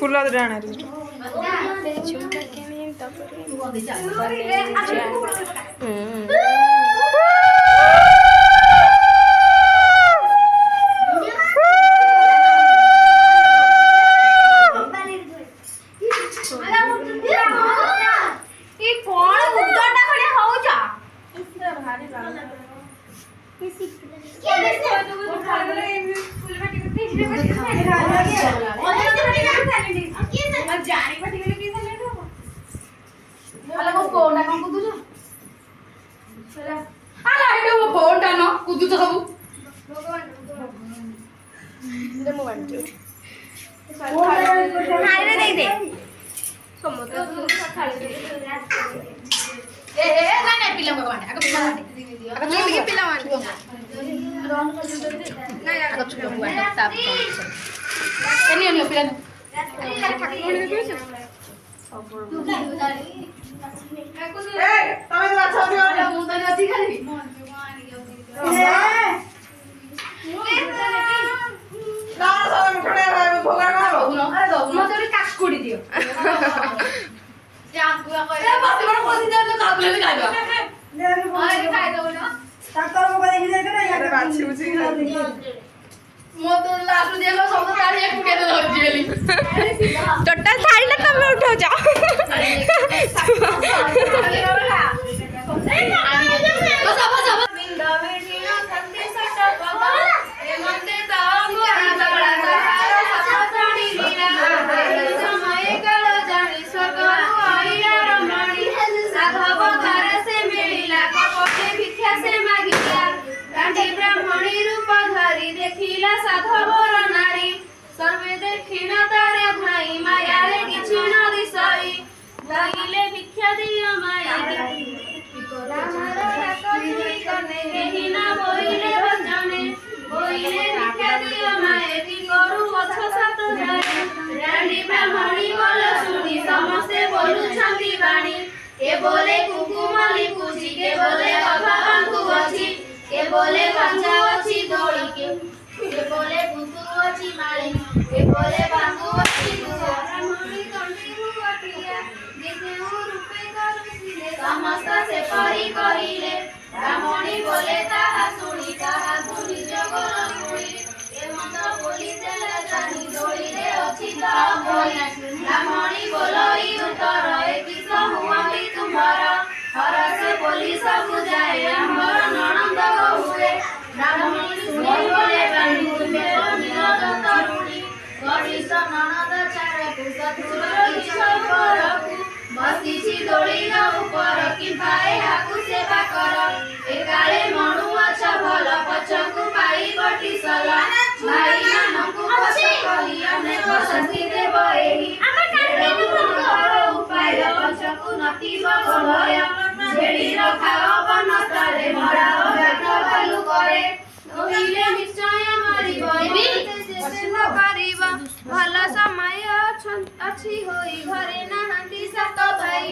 full total थाली ना तुम उठो जाओ के बोले कुकुमली पूजी के बोले अभाबंतु अछि के बोले पंचा अछि दोड़ी के बोले कुतु अछि माली के बोले बांगु अछि दुआ ब्राह्मणी कंठी रुपटिया जेते रूपे करुसिले समस्त से परी कहिले ब्राह्मणी बोले ताहा सुनी जगल सुनी ए मंत्र बोली देला जानी दोड़ी रे अछि ता बोली ब्राह्मणी बोलई उत्तर एति समुआई तुम्हारा हर से बोली सब जाए हमर ननंद हुए ब्राह्मणी सुनी बोले बानी तुमे निरत तरुणी गणेश ननद चार कुसतुर किशोर बसीची दोड़ी ऊपर कि भाई हाकु सेवा कर एकाले मणु अच्छा भल पछकु पाई बटी सला भाई मानकु पछ कहि अनेक शक्ति देव एही उपाय पछकु नति भय छेड़ी रखा अपन तले मरा गात भालु करे ओहिले निश्चय मरिब चेष्टा करिब भल समय अछि होई घरे नाहंती सात भाई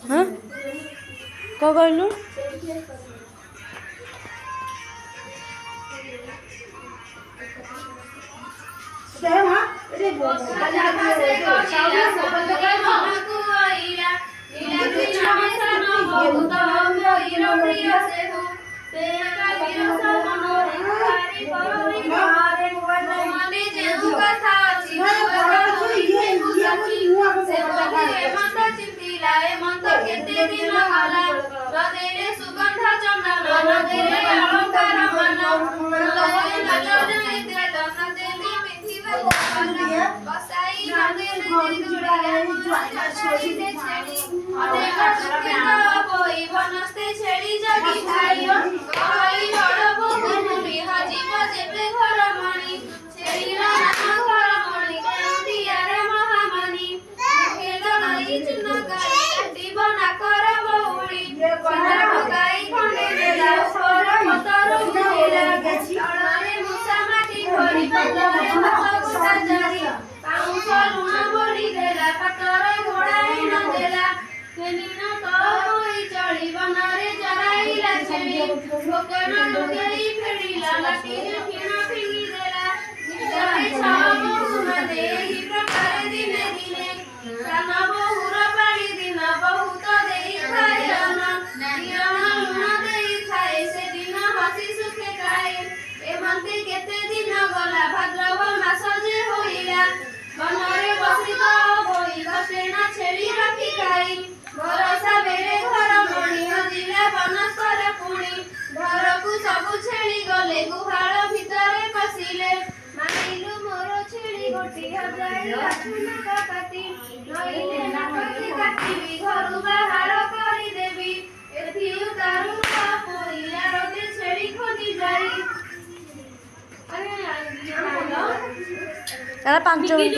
हाँ क्या कहलु गाई खंडे छेड़ी ठोकर लगे फेड़ीला माटी ने किना फिंगी देला निजाए छाबो मने ही प्रकार दिने दिने काना बहुर पानी दिन बहुत देई खाए ना नियम लुना देई खाए से दिन हसी सुखे खाए ए मनते केते दिन गला भाद्रव मास जे होइला बनरे बसी तो होई बसेना छेड़ी रखी खाई भरोसा बेरे घर मणि हजिले बनस्तर पुणी घर को सब छेड़ी गले गुहाल भितरे पसिले मानिलु मोर छेड़ी गोटी हजाइला चुनका काटी नइले नाकती काटिबी घरु बाहर करी देबी एथि उतारु पोइला रते छेड़ी खोजी जाई अरे यार 5 मिनट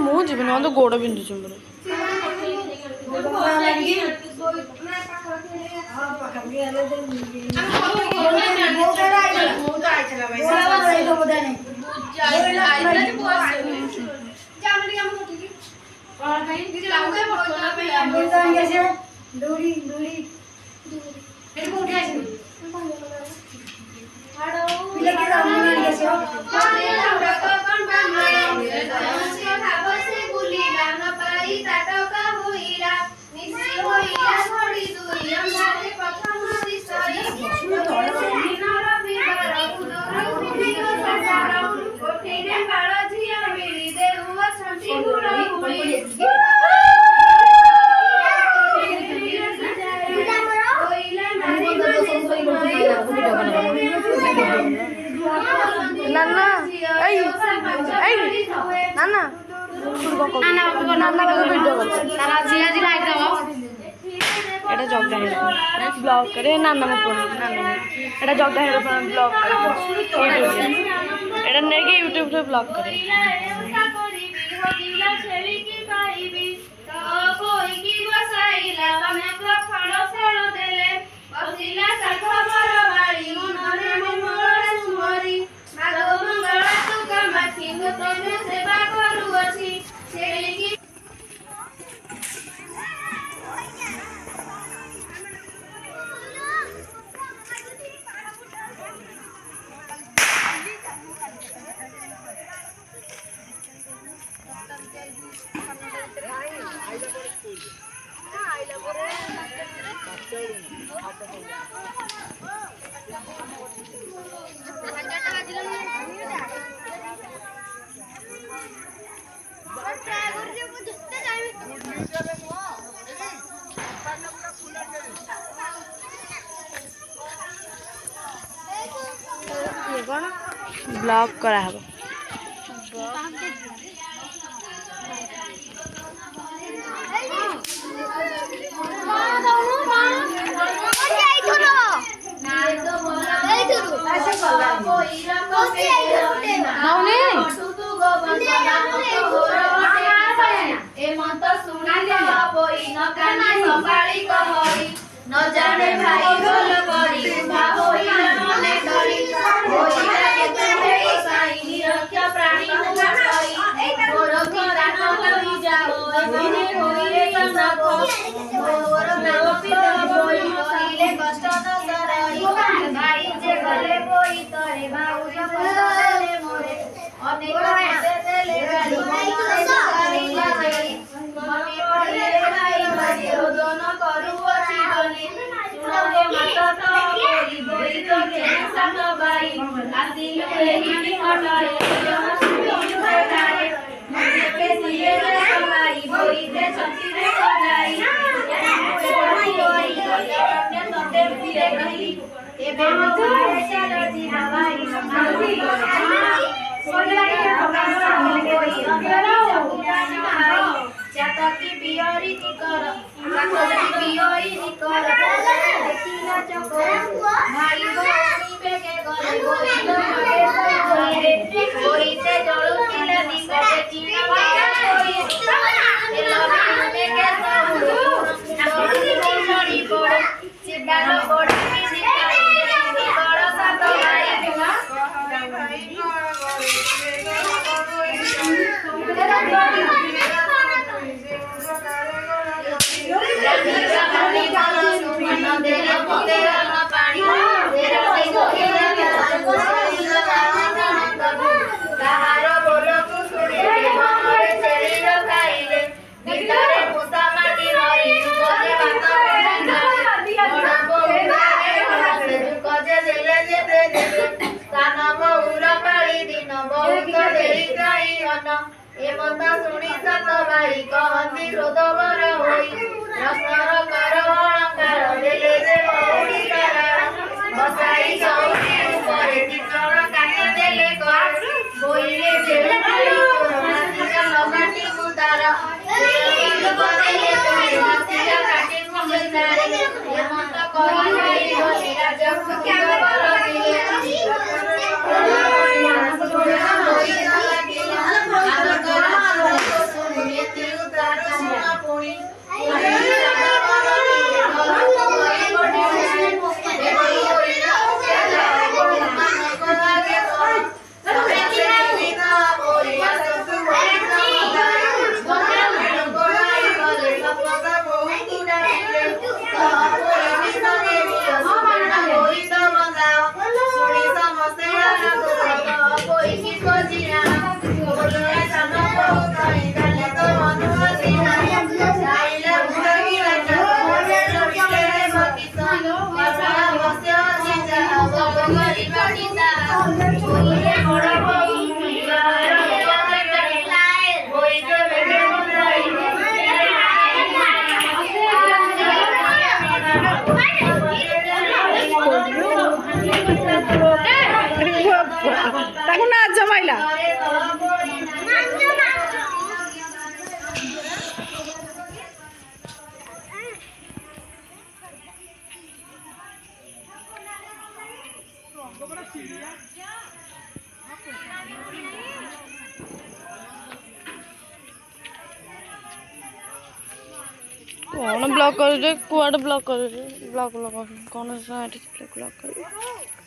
ମୁଁ ଯିବିନି ମୋତେ ଗୋଡ଼ ବିନ୍ଧୁଛି ମୋର नाना नाना এটা জগদা হেড ব্লগ করে নানা ফোন নানা এটা জগদা হেড ফোন ব্লগ করে এটা নেকি ইউটিউব তে ব্লগ করে ब्लॉग करा है न जाने भाई बोल बड़ी होई मने डरी होई केते हेई साई निरख्या प्राणी हुई मोर पिता न होई जाओ एने होई रे संदको मोर नाम पिता होई होइले कष्ट न सराई भाई जे गले होई तरे बाऊ जब ले मोरे अनेक हाते देले गाली सारी लागी मने पड़े भाई भाई रोदन करू अछि डली सुनगे माता तो बोली बोली तो के सन बाई आदिल एही निकटाए जम सुनी बेगाए मुझे पे सिए रे सबाई बोली ते छती रे सजाई होई होई के तते फिरे गई एबे मोरे चलो जी भाई समाई सोलाई के भगवान कोई अंधेरा भाई चाता की बियरी की कर चाता की बियरी की कर देखिला चको भाई बोनी पे के गले बोली कोई ते जळू किला दिसते चिना कोई ने के सबू छोड़ी पड़े चिबालो पड़े की बड़ सात भाई भाई ଏମନ୍ତ ଶୁଣି ସାତ ଭାଇ କହନ୍ତି ହୃଦବର ହୋଇ ରତ୍ନର କର ଅଳଙ୍କାର ଦେଲେ ଦେବ ଓଡ଼ିଶାର ବସାଇ ଚଉକି ଉପରେ ଚିତ୍ରଣ କାଟି ଦେଲେ ବୋଇଲେ ଦେଲେ ଲଗାଟି ମୁଦାର ଏମନ୍ତ କହି ଗଲି ରାଜାକୁ ତାକୁ ନାଚ ଜମାଇଲା कौन ब्लॉक कर कुआडे ब्लॉक कर ब्लॉक कौन ब्लॉक कर